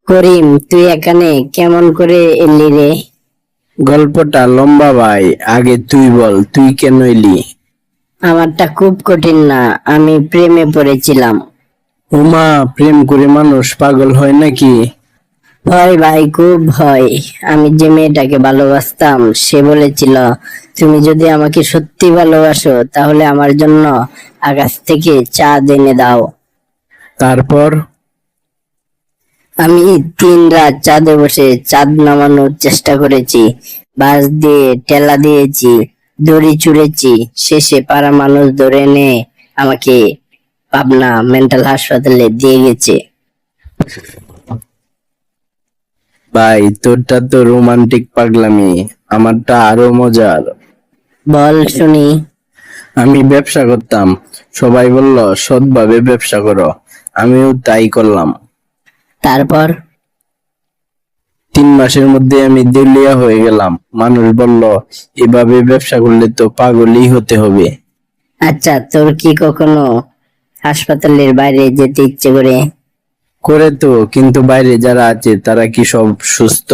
করিম, তুই এখানে কেমন করে এলি রে? গল্পটা লম্বা ভাই, আগে তুই বল, তুই কেন এলি? আমারটা খুব কঠিন না, আমি প্রেমে পড়েছিলাম। উমা, প্রেম করে মানুষ পাগল হয় নাকি? ভয় ভাই, খুব ভয়। আমি যে মেয়েটাকে ভালোবাসতাম সে বলেছিল, তুমি যদি আমাকে সত্যি ভালোবাসো তাহলে আমার জন্য আকাশ থেকে চাঁদ এনে দাও। তারপর? আমি 3 রাত চাঁদে বসে চাঁদ নামানোর চেষ্টা করেছি, বাঁশ দিয়ে টেলা দিয়েছি, দড়ি চুড়েছি, শেষে পাড়া মানুষ ধরে এনে আমাকে পাবনা মেন্টাল হাসপাতালে দিয়ে গেছে। ভাই, তোরটা তো রোমান্টিক পাগলামি, আমারটা আরো মজার। বল শুনি। আমি ব্যবসা করতাম, সবাই বলল সৎভাবে ব্যবসা করো, আমিও তাই করলাম। তারপর? 3 মাসের মধ্যে আমি দেউলিয়া হয়ে গেলাম। মানুষ বলল, এভাবে ব্যবসা করলে তো পাগলই হতে হবে। আচ্ছা, তোর কি কখনো হাসপাতালের বাইরে যেতে ইচ্ছে করে? করে তো, কিন্তু বাইরে যারা আছে তারা কি সব সুস্থ?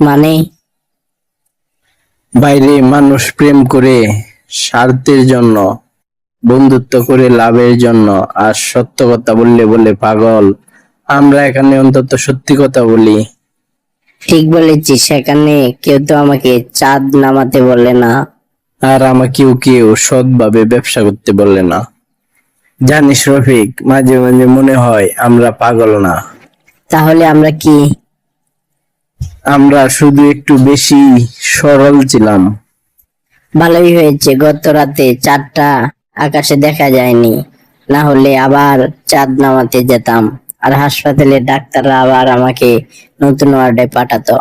মানে? বাইরে মানুষ প্রেম করে স্বার্থের জন্য, বন্ধুত্ব করে লাভের জন্য, আর সত্য কথা বললে বলে পাগল। আমরা এখানে অন্তত সত্যি কথা বলি। ঠিক বলেছিস, সেখানে কেউ তো আমাকে চাঁদ নামাতে বলে না। আর আমাকেও কেউ সৎভাবে ব্যবসা করতে বলে না। জানিস রফিক, মাঝে মাঝে মনে হয় আমরা পাগল না, তাহলে আমরা কি? আমরা শুধু একটু বেশি সরল ছিলাম। ভালোই হয়েছে গত রাতে চাঁদটা আকাশে দেখা যায়নি, না হলে আবার চাঁদ নামাতে যেতাম, আর হাসপাতালে ডাক্তাররা আবার আমাকে নতুন ওয়ার্ডে পাঠাতো।